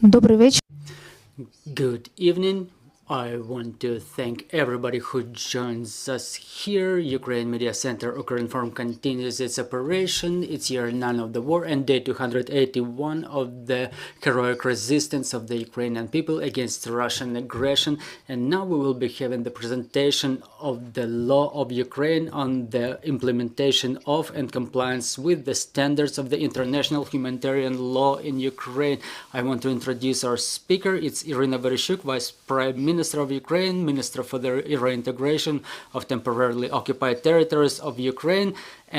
Добрий вечір. Good evening. I want to thank everybody who joins us here. Ukraine Media Center Ukrinform continues its operation. It's year 9 of the war and day 281 of the heroic resistance of the Ukrainian people against Russian aggression. And now we will be having the presentation of the law of Ukraine on the implementation of and compliance with the standards of the international humanitarian law in Ukraine. I want to introduce our speaker. It's Iryna Vereshchuk, Vice Prime Minister of Ukraine, Minister for the Reintegration of temporarily occupied territories of Ukraine,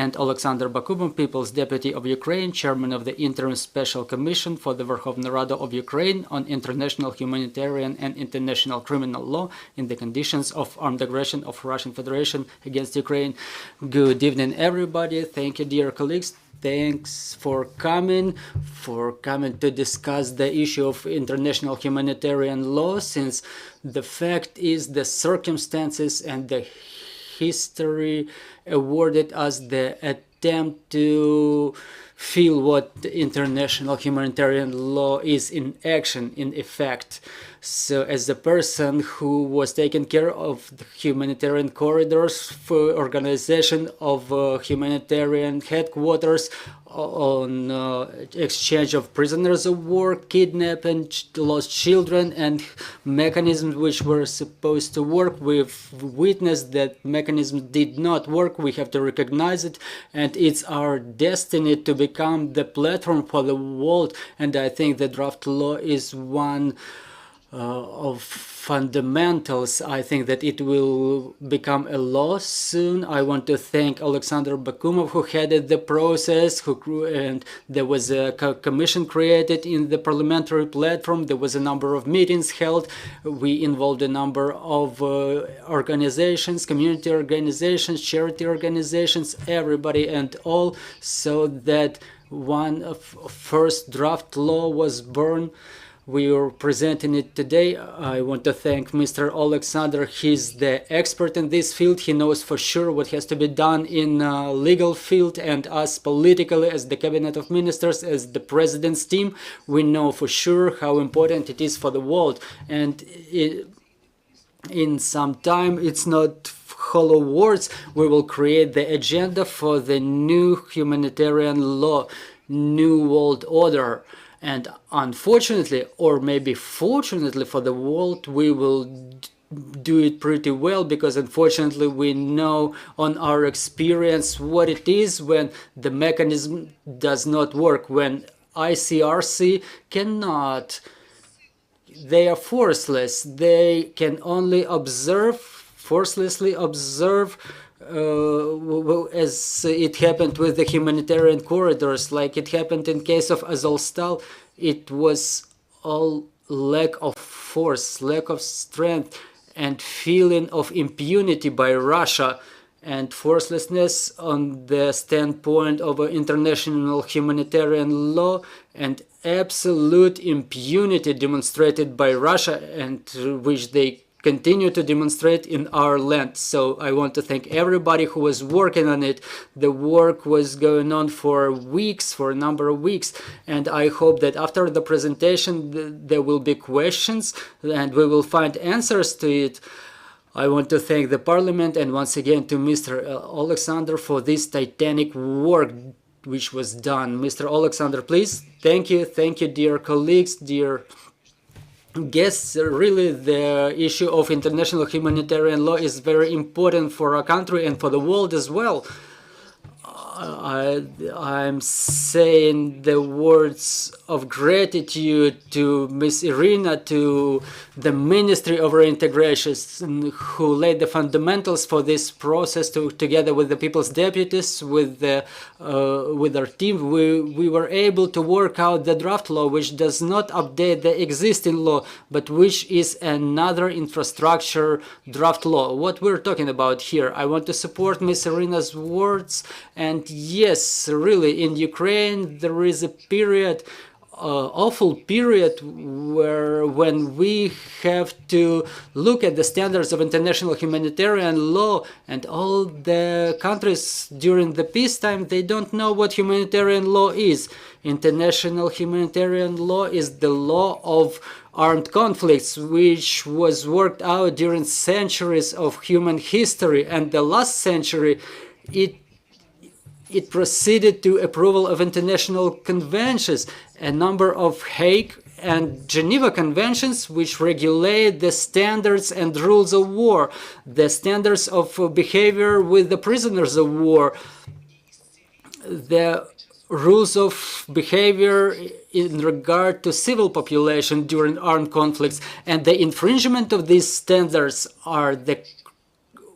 and Oleksandr Bakumov, People's Deputy of Ukraine, Chairman of the Interim Special Commission for the Verkhovna Rada of Ukraine on international humanitarian and international criminal law in the conditions of armed aggression of Russian Federation against Ukraine. Good evening, everybody. Thank you, dear colleagues. Thanks for coming to discuss the issue of international humanitarian law, since the fact is the circumstances and the history awarded us the attempt to feel what international humanitarian law is in action, in effect. So as a person who was taking care of the humanitarian corridors for organization of humanitarian headquarters on exchange of prisoners of war, kidnapped and lost children, and mechanisms which were supposed to work, we've witnessed that mechanisms did not work. We have to recognize it, and it's our destiny to become the platform for the world. And I think the draft law is one of fundamentals. I think that it will become a law soon. I want to thank Oleksandr Bakumov, who headed the process, and there was a commission created in the parliamentary platform. There was a number of meetings held. We involved a number of organizations, community organizations, charity organizations, everybody and all, so that one first draft law was born. We are presenting it today. I want to thank Mr. Oleksandr. He's the expert in this field. He knows for sure what has to be done in legal field, and us politically, as the Cabinet of Ministers, as the President's team, we know for sure how important it is for the world. And in some time, it's not hollow words. We will create the agenda for the new humanitarian law, new world order. And unfortunately, or maybe fortunately for the world, we will do it pretty well, because unfortunately we know on our experience what it is when the mechanism does not work, when ICRC cannot, they are forceless, they can only observe, forcelessly observe, as it happened with the humanitarian corridors, like it happened in case of Azovstal. It was all lack of force, lack of strength, and feeling of impunity by Russia, and forcelessness on the standpoint of international humanitarian law, and absolute impunity demonstrated by Russia, and which they continue to demonstrate in our land. So I want to thank everybody who was working on it. The work was going on for weeks, for a number of weeks, and I hope that after the presentation there will be questions and we will find answers to it. I want to thank the Parliament and once again to Mr. Oleksandr for this titanic work which was done. Mr. Oleksandr, please. Thank you, dear colleagues, dear guests. Really, the issue of international humanitarian law is very important for our country and for the world as well. I'm saying the words of gratitude to Ms. Iryna, to the Ministry of Reintegration, who laid the fundamentals for this process, together with the People's Deputies, with our team. We were able to work out the draft law, which does not update the existing law, but which is another infrastructure draft law. What we're talking about here, I want to support Ms. Iryna's words. And yes, really, in Ukraine there is a period awful period when we have to look at the standards of international humanitarian law, and all the countries during the peacetime, they don't know what humanitarian law is. International humanitarian law is the law of armed conflicts, which was worked out during centuries of human history, and the last century it proceeded to approval of international conventions, a number of Hague and Geneva conventions which regulate the standards and rules of war, the standards of behavior with the prisoners of war, the rules of behavior in regard to civil population during armed conflicts, and the infringement of these standards are the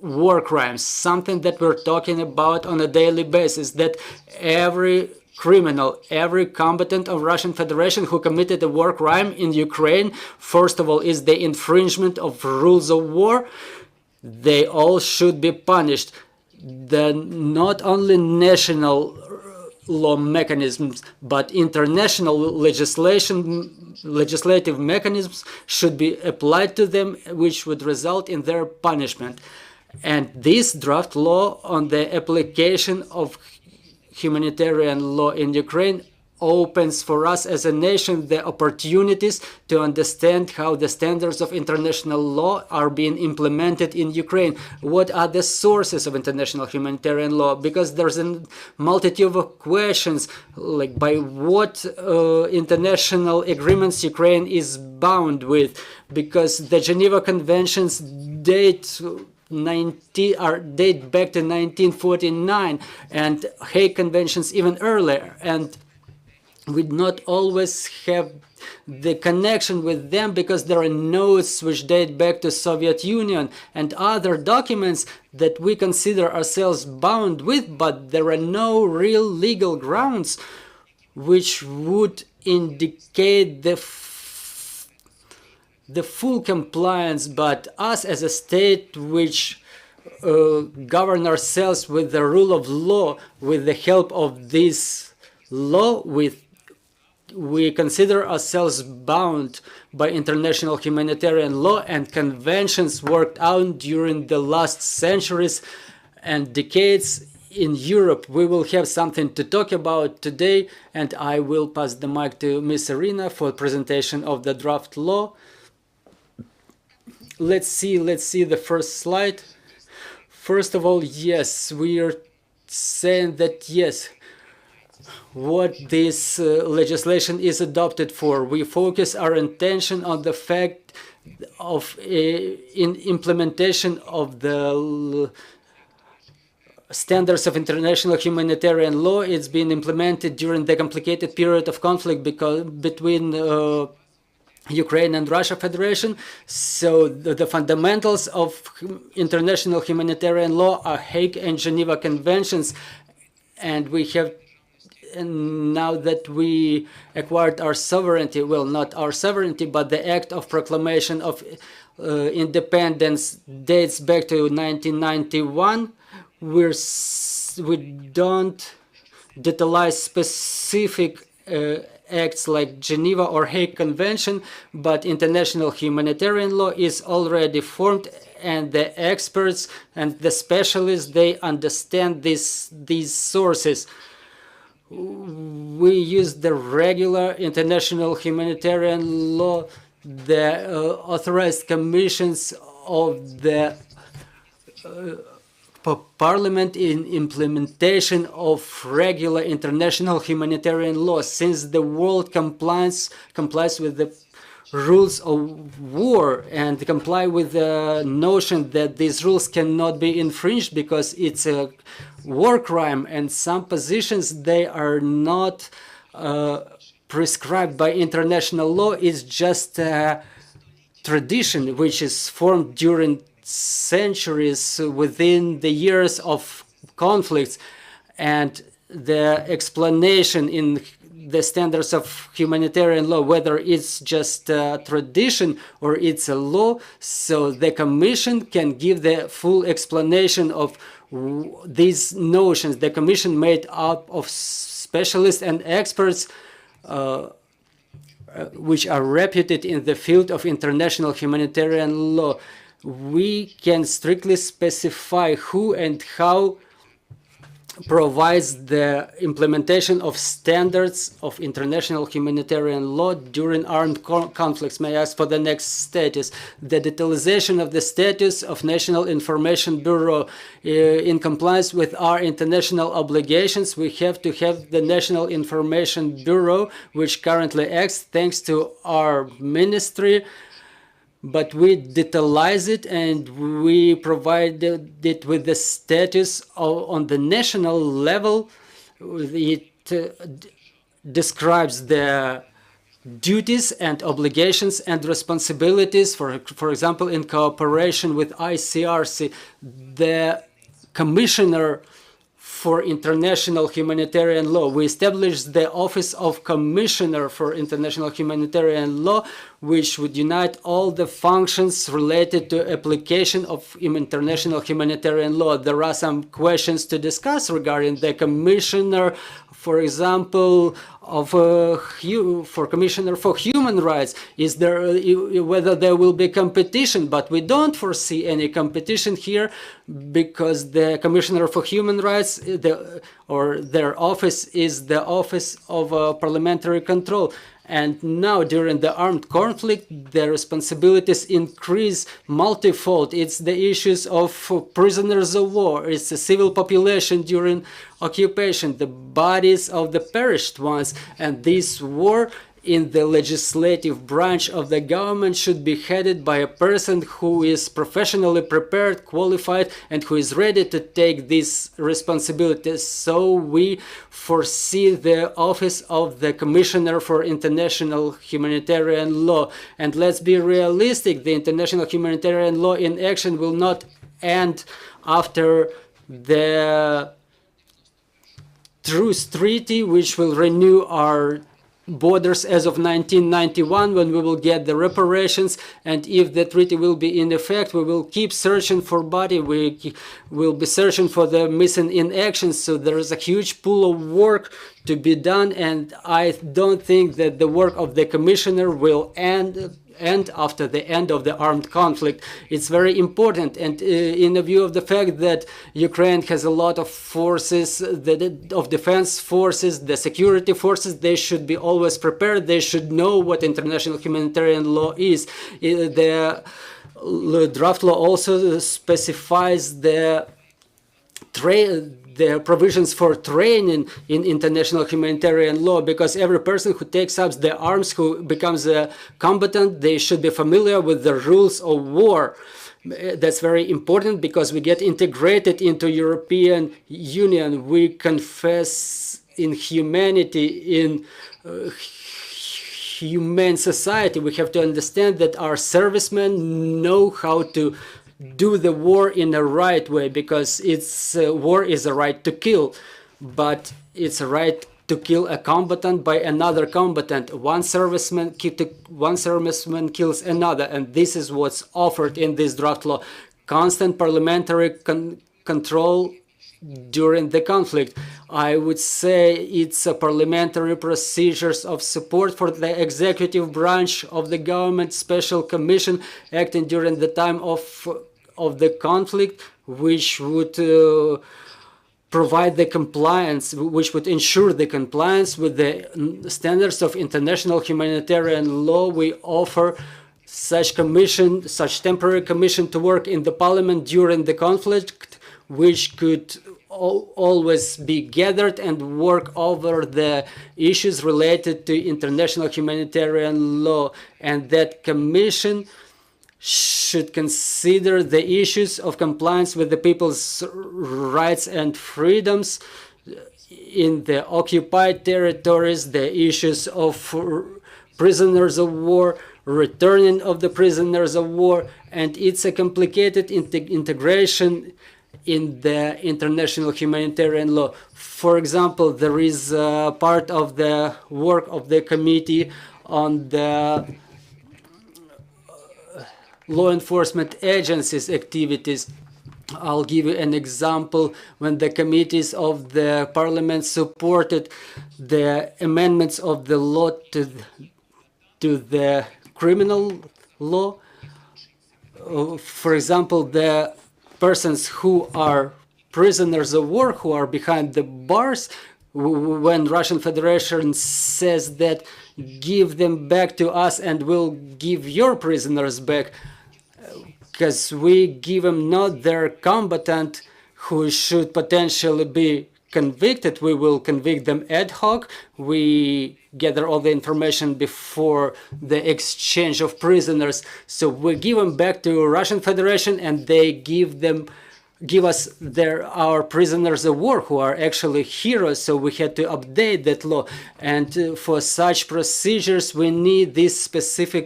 war crimes, something that we're talking about on a daily basis, that every criminal, every combatant of Russian Federation who committed a war crime in Ukraine, first of all, is the infringement of rules of war. They all should be punished. The not only national law mechanisms, but international legislative mechanisms should be applied to them, which would result in their punishment. And this draft law on the application of humanitarian law in Ukraine opens for us as a nation the opportunities to understand how the standards of international law are being implemented in Ukraine. What are the sources of international humanitarian law? Because there's a multitude of questions, like by what international agreements Ukraine is bound with, because the Geneva Conventions date back to 1949, and Hague Conventions even earlier, and we not always have the connection with them because there are notes which date back to Soviet Union and other documents that we consider ourselves bound with, but there are no real legal grounds which would indicate the full compliance. But us as a state which govern ourselves with the rule of law, with the help of this law, we consider ourselves bound by international humanitarian law and conventions worked out during the last centuries and decades in Europe. We will have something to talk about today, and I will pass the mic to Ms. Iryna for presentation of the draft law. Let's see the first slide. First of all, yes, we are saying that yes, what this legislation is adopted for. We focus our attention on the fact of in implementation of the standards of international humanitarian law. It's been implemented during the complicated period of conflict between Ukraine and Russia Federation. So the fundamentals of international humanitarian law are Hague and Geneva Conventions, and we have, and now that we acquired our sovereignty, well, not our sovereignty, but the Act of Proclamation of Independence dates back to 1991. We don't detailize specific acts like Geneva or Hague Convention, but international humanitarian law is already formed, and the experts and the specialists, they understand these sources. We use the regular international humanitarian law, the authorized commissions of the Parliament in implementation of regular international humanitarian law, since the world complies with the rules of war and comply with the notion that these rules cannot be infringed because it's a war crime, and some positions, they are not prescribed by international law. It's just a tradition which is formed during centuries within the years of conflicts, and the explanation in the standards of humanitarian law, whether it's just a tradition or it's a law, so the Commission can give the full explanation of these notions. The Commission made up of specialists and experts which are reputed in the field of international humanitarian law. We can strictly specify who and how provides the implementation of standards of international humanitarian law during armed conflicts. May I ask for the next status? The detailization of the status of National Information Bureau. In compliance with our international obligations, we have to have the National Information Bureau, which currently acts thanks to our ministry, but we detailize it and we provided it with the status on the national level. It describes the duties and obligations and responsibilities. For example, in cooperation with ICRC, the Commissioner for International Humanitarian Law. We established the Office of Commissioner for International Humanitarian Law, which would unite all the functions related to application of international humanitarian law. There are some questions to discuss regarding the Commissioner, for example, for Commissioner for Human Rights. Is there whether there will be competition? But we don't foresee any competition here, because the Commissioner for Human Rights, their office is the Office of Parliamentary Control. And now, during the armed conflict, the responsibilities increase multifold. It's the issues of prisoners of war. It's the civil population during occupation, the bodies of the perished ones. And this war in the legislative branch of the government should be headed by a person who is professionally prepared, qualified, and who is ready to take these responsibilities. So we foresee the office of the Commissioner for International Humanitarian Law. And let's be realistic, the international humanitarian law in action will not end after the Truce Treaty, which will renew our borders as of 1991, when we will get the reparations. And if the treaty will be in effect, we will keep searching for body. We will be searching for the missing in action. So there is a huge pool of work to be done, and I don't think that the work of the Commissioner will end after the end of the armed conflict. It's very important, and in the view of the fact that Ukraine has a lot of forces, of defense forces, the security forces, they should be always prepared. They should know what international humanitarian law is. The draft law also specifies the provisions for training in international humanitarian law, because every person who takes up the arms, who becomes a combatant, they should be familiar with the rules of war. That's very important, because we get integrated into European Union. We confess in humanity, in humane society. We have to understand that our servicemen know how to do the war in the right way, because it's war is a right to kill, but it's a right to kill a combatant by another combatant. One serviceman kills another, and this is what's offered in this draft law. Constant parliamentary control during the conflict. I would say it's a parliamentary procedures of support for the executive branch of the government, special commission acting during the time of the conflict, which would provide the compliance, which would ensure the compliance with the standards of international humanitarian law. We offer such temporary commission to work in the parliament during the conflict, which could always be gathered and work over the issues related to international humanitarian law. And that commission should consider the issues of compliance with the people's rights and freedoms in the occupied territories, the issues of prisoners of war, returning of the prisoners of war, and it's a complicated integration in the international humanitarian law. For example, there is a part of the work of the committee on the law enforcement agencies' activities. I'll give you an example. When the committees of the parliament supported the amendments of the law to the criminal law. For example, the persons who are prisoners of war, who are behind the bars, when Russian Federation says that give them back to us and we'll give your prisoners back, because we give them not their combatant who should potentially be convicted. We will convict them ad hoc. We gather all the information before the exchange of prisoners. So we give them back to Russian Federation, and they give us our prisoners of war who are actually heroes. So we had to update that law, and for such procedures we need this specific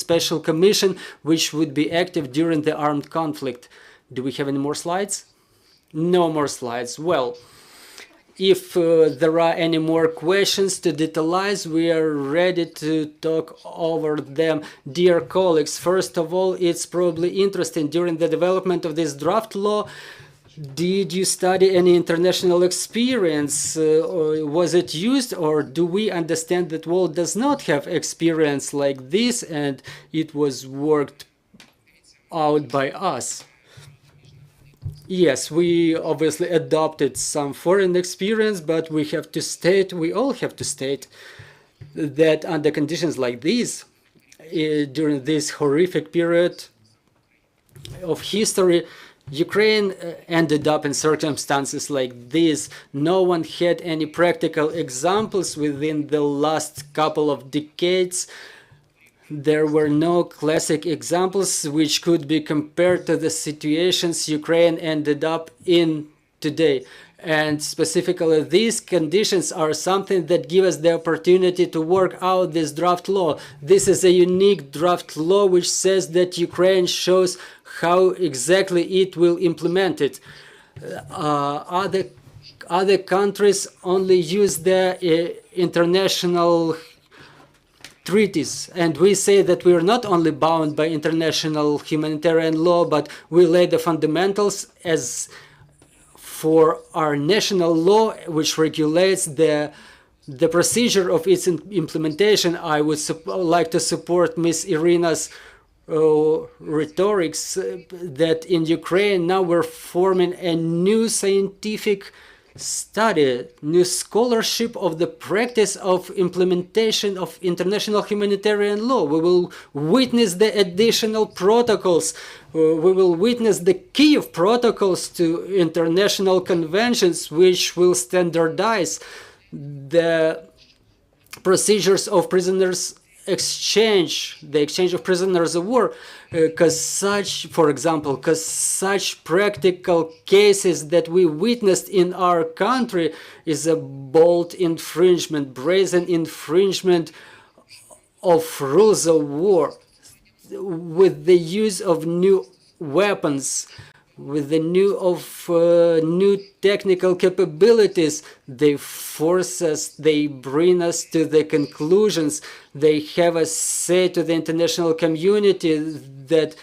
special commission which would be active during the armed conflict. Do we have any more slides? No more slides. Well, if there are any more questions to detailize, we are ready to talk over them. Dear colleagues, first of all, it's probably interesting, during the development of this draft law, did you study any international experience? Or was it used, or do we understand that world does not have experience like this and it was worked out by us? Yes, we obviously adopted some foreign experience, but we all have to state that under conditions like these, during this horrific period of history, Ukraine ended up in circumstances like this. No one had any practical examples within the last couple of decades. There were no classic examples which could be compared to the situations Ukraine ended up in today. And specifically, these conditions are something that give us the opportunity to work out this draft law. This is a unique draft law which says that Ukraine shows how exactly it will implement it. Other countries only use the international treaties, and we say that we are not only bound by international humanitarian law, but we lay the fundamentals as for our national law, which regulates the procedure of its implementation. I would like to support Ms. Iryna's rhetorics that in Ukraine now we're forming a new scientific study, new scholarship of the practice of implementation of international humanitarian law. We will witness the additional protocols. We will witness the Kiev protocols to international conventions which will standardize the procedures of prisoners exchange, the exchange of prisoners of war, because such practical cases that we witnessed in our country is a bold infringement, brazen infringement of rules of war, with the use of new weapons, with the new technical capabilities. They force us, they bring us to the conclusions, they have us say to the international community that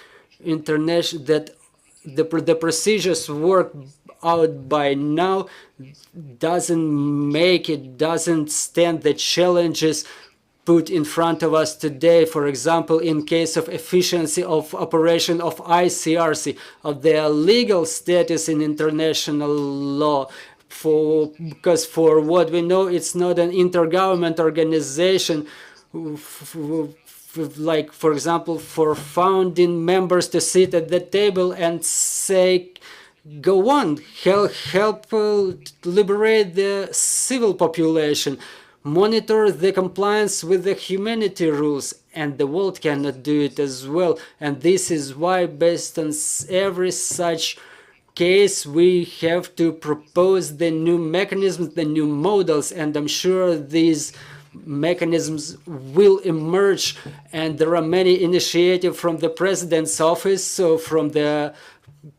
the procedures work out by now doesn't stand the challenges put in front of us today. For example, in case of efficiency of operation of ICRC, of their legal status in international law, because for what we know, it's not an intergovernment organization, like, for example, for founding members to sit at the table and say, go on, help liberate the civil population, monitor the compliance with the humanity rules, and the world cannot do it as well. And this is why, based on every such case, we have to propose the new mechanisms, the new models, and I'm sure these mechanisms will emerge. And there are many initiatives from the President's office, so from the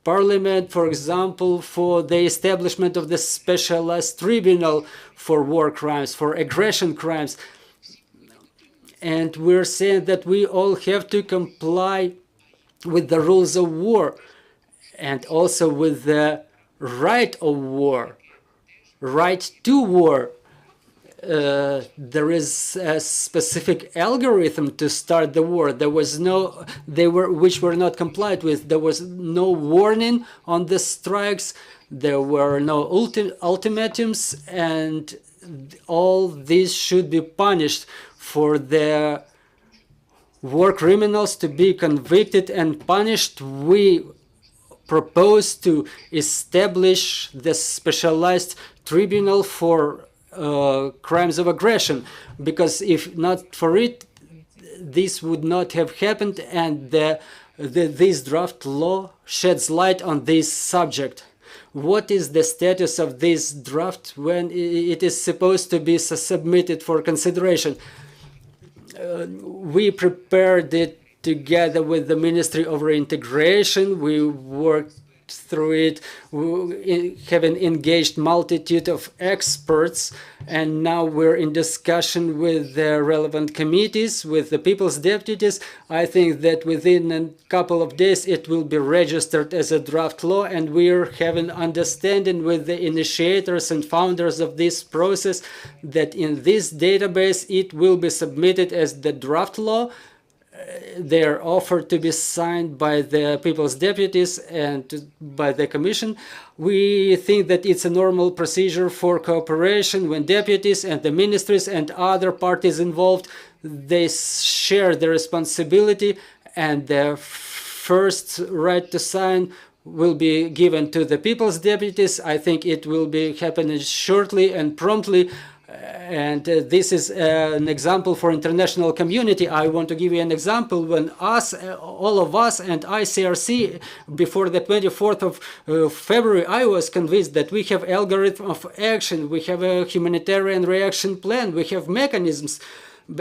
Parliament, for example, for the establishment of the specialized tribunal for war crimes, for aggression crimes. And we're saying that we all have to comply with the rules of war and also with the right of war, right to war. there is a specific algorithm to start the war. There was no, which were not complied with. There was no warning on the strikes. There were no ultimatums, and all these should be punished. For the war criminals to be convicted and punished, we propose to establish the specialized tribunal for crimes of aggression, because if not for it, this would not have happened, and this draft law sheds light on this subject. What is the status of this draft when it is supposed to be submitted for consideration? We prepared it together with the Ministry of Reintegration. We worked through it, having engaged multitude of experts, and now we're in discussion with the relevant committees, with the people's deputies. I think that within a couple of days it will be registered as a draft law, and we're having understanding with the initiators and founders of this process that in this database it will be submitted as the draft law. They are offered to be signed by the people's deputies and by the commission. We think that it's a normal procedure for cooperation when deputies and the ministries and other parties involved, they share the responsibility, and the first right to sign will be given to the people's deputies. I think it will be happening shortly and promptly. And this is an example for international community. I want to give you an example. When all of us and ICRC, before the 24th of February, I was convinced that we have algorithm of action, we have a humanitarian reaction plan, we have mechanisms.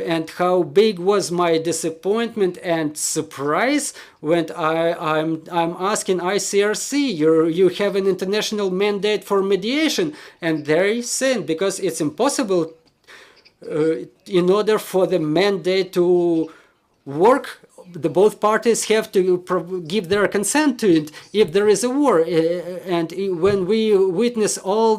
And how big was my disappointment and surprise when I'm asking ICRC, you have an international mandate for mediation, and they're saying because it's impossible in order for the mandate to work, both parties have to give their consent to it if there is a war. And when we witness all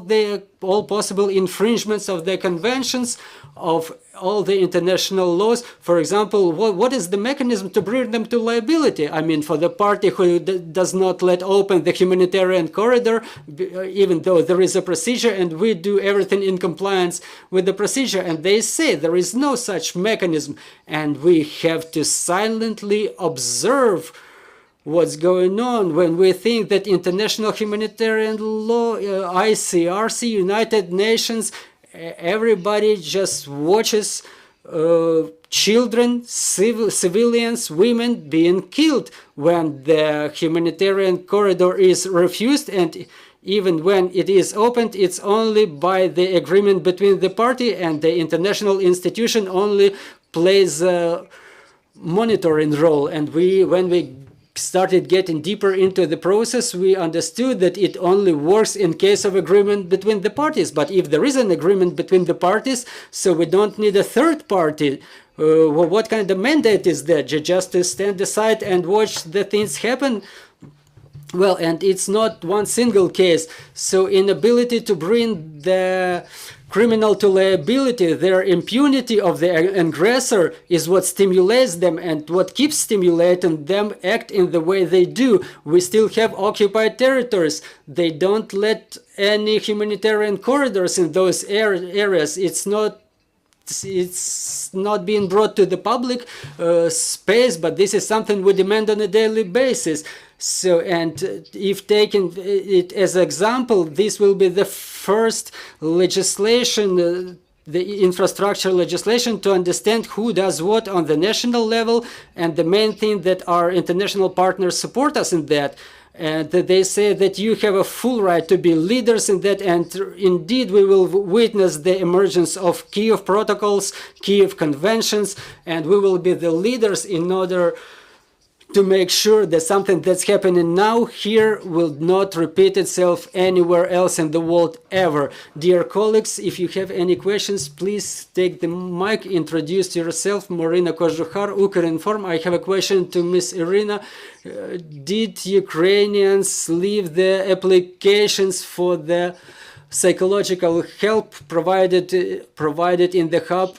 possible infringements of the conventions, of all the international laws, for example, what is the mechanism to bring them to liability? I mean, for the party who does not let open the humanitarian corridor, even though there is a procedure and we do everything in compliance with the procedure, and they say there is no such mechanism, and we have to silently observe what's going on when we think that international humanitarian law, ICRC, United Nations, everybody just watches children, civilians, women being killed when the humanitarian corridor is refused, and even when it is opened, it's only by the agreement between the party, and the international institution only plays a monitoring role. And when we started getting deeper into the process, we understood that it only works in case of agreement between the parties. But if there is an agreement between the parties, so we don't need a third party. What kind of mandate is that? Just to stand aside and watch the things happen? Well, and it's not one single case. So inability to bring the criminal to liability, their impunity of the aggressor is what stimulates them and what keeps stimulating them act in the way they do. We still have occupied territories. They don't let any humanitarian corridors in those areas. It's not being brought to the public space, but this is something we demand on a daily basis. So, and if taking it as an example, this will be the first legislation, the infrastructure legislation, to understand who does what on the national level, and the main thing that our international partners support us in that. And they say that you have a full right to be leaders in that, and indeed we will witness the emergence of Kiev protocols, Kiev conventions, and we will be the leaders in order to make sure that something that's happening now here will not repeat itself anywhere else in the world ever. Dear colleagues, if you have any questions, please take the mic, introduce yourself. Marina Kožuhar, Ukrinform. I have a question to Miss Iryna. Did Ukrainians leave the applications for the psychological help provided in the hub?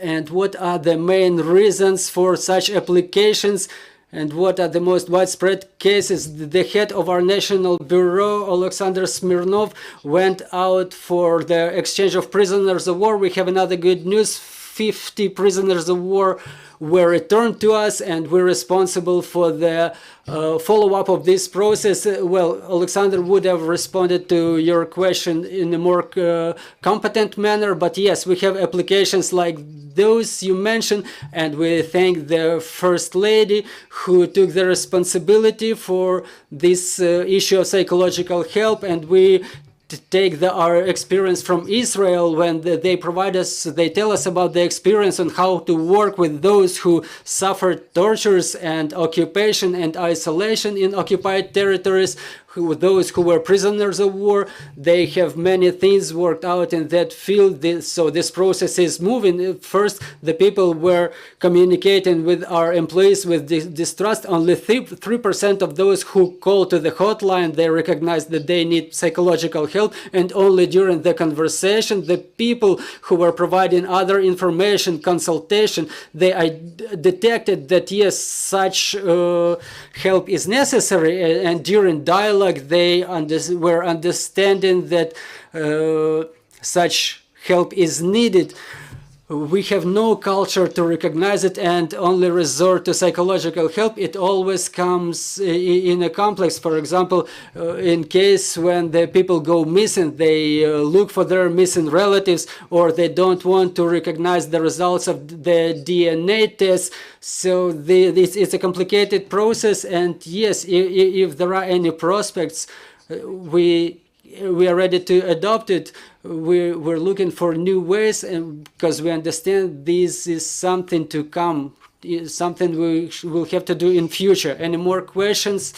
And what are the main reasons for such applications? And what are the most widespread cases? The head of our national bureau, Oleksandr Smirnov, went out for the exchange of prisoners of war. We have another good news. 50 prisoners of war were returned to us, and we're responsible for the follow-up of this process. Well, Alexander would have responded to your question in a more competent manner, but yes, we have applications like those you mentioned, and we thank the First Lady who took the responsibility for this issue of psychological help, and we take our experience from Israel when they provide us, they tell us about the experience on how to work with those who suffered tortures and occupation and isolation in occupied territories, those who were prisoners of war. They have many things worked out in that field, so this process is moving. First, the people were communicating with our employees with distrust. Only 3% of those who call to the hotline, they recognize that they need psychological help, and only during the conversation, the people who were providing other information, consultation, they detected that yes, such help is necessary, and during dialogue, they were understanding that such help is needed. We have no culture to recognize it and only resort to psychological help. It always comes in a complex. For example, in case when the people go missing, they look for their missing relatives, or they don't want to recognize the results of the DNA test. So it's a complicated process. And yes, if there are any prospects, we are ready to adopt it. We're looking for new ways, and because we understand this is something to come, something we will have to do in future. Any more questions?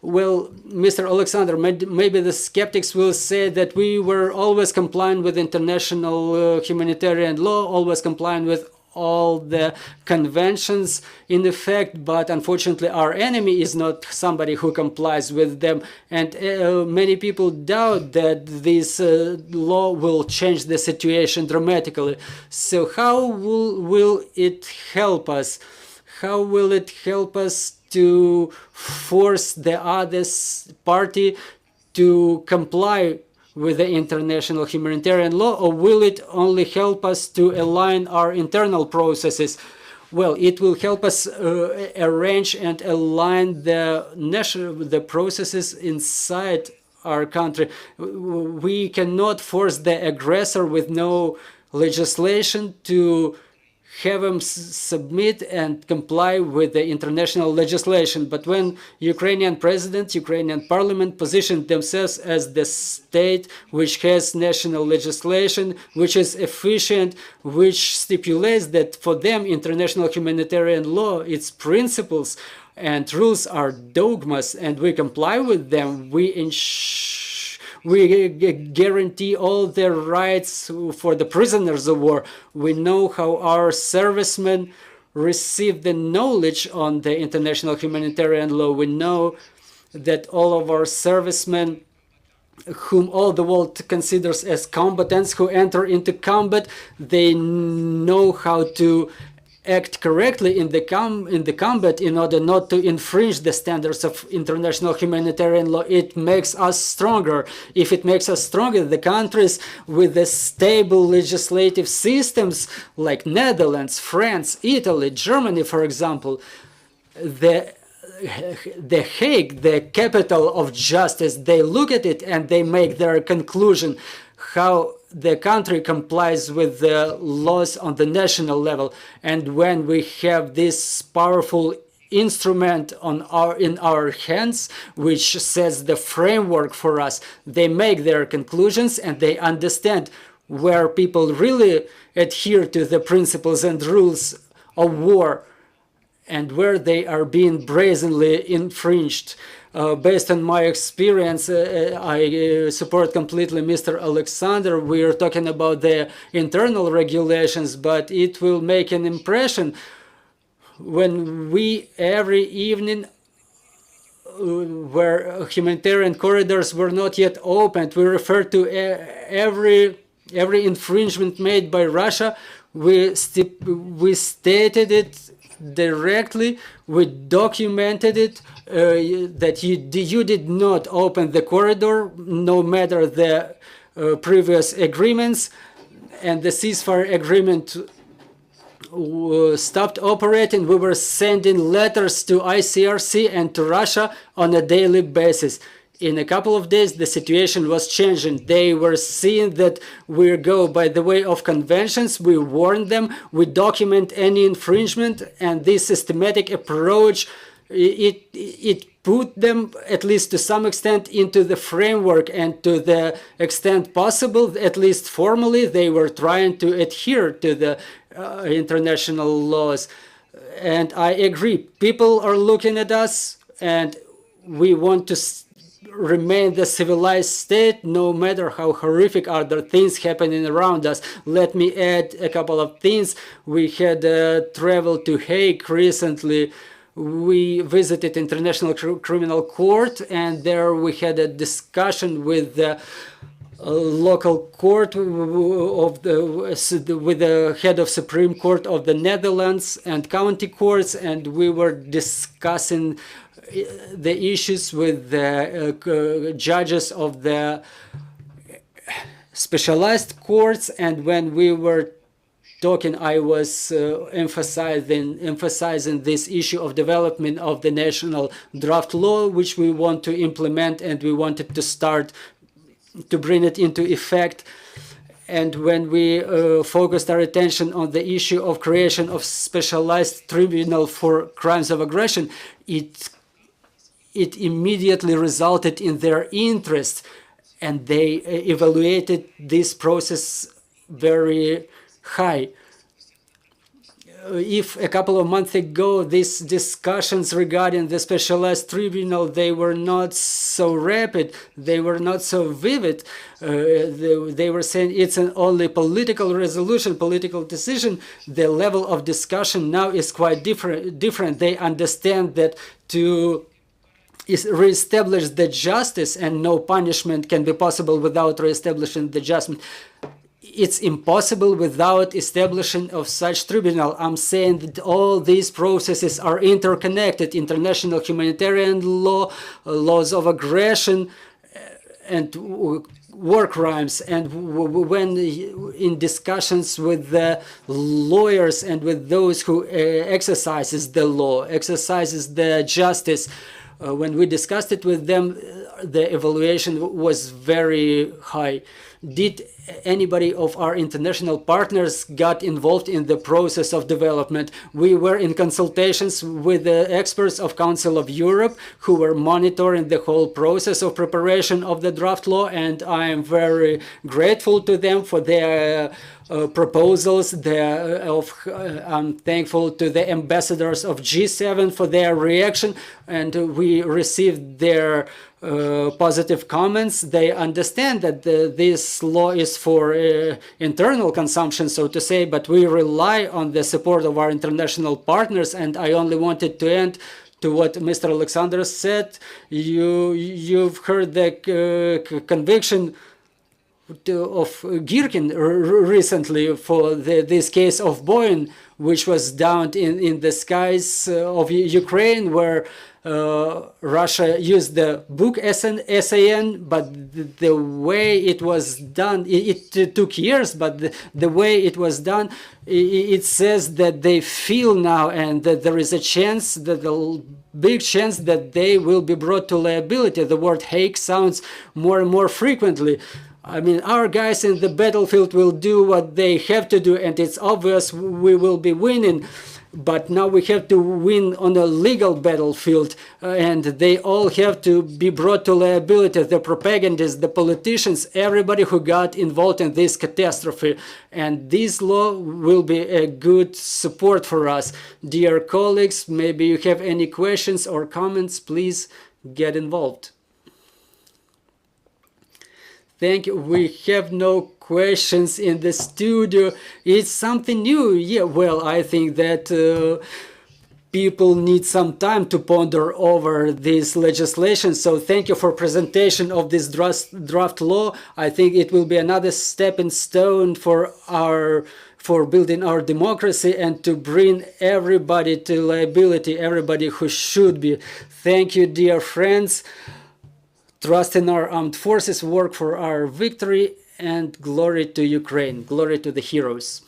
Well, Mr. Alexander, maybe the skeptics will say that we were always complying with international humanitarian law, always complying with all the conventions in effect, but unfortunately our enemy is not somebody who complies with them, and many people doubt that this law will change the situation dramatically. So how will it help us? How will it help us to force the other party to comply with the international humanitarian law, or will it only help us to align our internal processes? Well, it will help us arrange and align the processes inside our country. We cannot force the aggressor with no legislation to have them submit and comply with the international legislation. But when Ukrainian president, Ukrainian parliament positioned themselves as the state which has national legislation, which is efficient, which stipulates that for them international humanitarian law, its principles and rules are dogmas, and we comply with them, we guarantee all their rights for the prisoners of war. We know how our servicemen receive the knowledge on the international humanitarian law. We know that all of our servicemen, whom all the world considers as combatants, who enter into combat, they know how to act correctly in the combat in order not to infringe the standards of international humanitarian law. It makes us stronger. If it makes us stronger, the countries with the stable legislative systems like Netherlands, France, Italy, Germany, for example, the Hague, the capital of justice, they look at it and they make their conclusion how the country complies with the laws on the national level. And when we have this powerful instrument in our hands, which sets the framework for us, they make their conclusions and they understand where people really adhere to the principles and rules of war. and where they are being brazenly infringed. Based on my experience, I support completely Mr. Oleksandr. We are talking about the internal regulations, but it will make an impression when we every evening where humanitarian corridors were not yet opened, we refer to every infringement made by Russia. We stated it directly, we documented it, that you did not open the corridor, no matter the previous agreements, and the ceasefire agreement stopped operating. We were sending letters to ICRC and to Russia on a daily basis. In a couple of days, the situation was changing. They were seeing that we go by the way of conventions. We warn them, we document any infringement, and this systematic approach, it put them, at least to some extent, into the framework, and to the extent possible, at least formally, they were trying to adhere to the international laws. And I agree, people are looking at us, and we want to remain the civilized state, no matter how horrific are the things happening around us. Let me add a couple of things. We had traveled to Hague recently. We visited International Criminal Court, and there we had a discussion with the local court of with the head of Supreme Court of the Netherlands and county courts, and we were discussing the issues with the judges of the specialized courts. And when we were talking, I was emphasizing this issue of development of the national draft law, which we want to implement, and we wanted to start to bring it into effect. And when we focused our attention on the issue of creation of specialized tribunal for crimes of aggression, it immediately resulted in their interest, and they evaluated this process very high. If a couple of months ago these discussions regarding the specialized tribunal, they were not so rapid, they were not so vivid, they were saying it's an only political resolution, political decision, the level of discussion now is quite different. They understand that to re-establish the justice, and no punishment can be possible without re-establishing the justice. It's impossible without establishing of such tribunal. I'm saying that all these processes are interconnected. International humanitarian law, laws of aggression, and war crimes. And when in discussions with the lawyers and with those who exercises the law, exercises the justice, when we discussed it with them, the evaluation was very high. Did anybody of our international partners got involved in the process of development? We were in consultations with the experts of Council of Europe who were monitoring the whole process of preparation of the draft law, and I am very grateful to them for their proposals. I'm thankful to the ambassadors of G7 for their reaction, and we received their positive comments. They understand that this law is for internal consumption, so to say, but we rely on the support of our international partners. And I only wanted to end to what Mr. Oleksandr said. You've heard the conviction of Girkin recently for this case of Boeing, which was downed in the skies of Ukraine, where Russia used the book SAN, but the way it was done, it took years, but the way it was done, it says that they feel now, and that there is a chance, that the big chance that they will be brought to liability. The word Hague sounds more and more frequently. I mean, our guys in the battlefield will do what they have to do, and it's obvious we will be winning. but now we have to win on a legal battlefield, and they all have to be brought to liability, the propagandists, the politicians, everybody who got involved in this catastrophe. And this law will be a good support for us. Dear colleagues, maybe you have any questions or comments, please get involved. Thank you. We have no questions in the studio. It's something new. Yeah, well, I think that people need some time to ponder over this legislation. So thank you for presentation of this draft law. I think it will be another stepping stone for building our democracy and to bring everybody to liability, everybody who should be. Thank you, dear friends. Trust in our armed forces, work for our victory, and glory to Ukraine, glory to the heroes.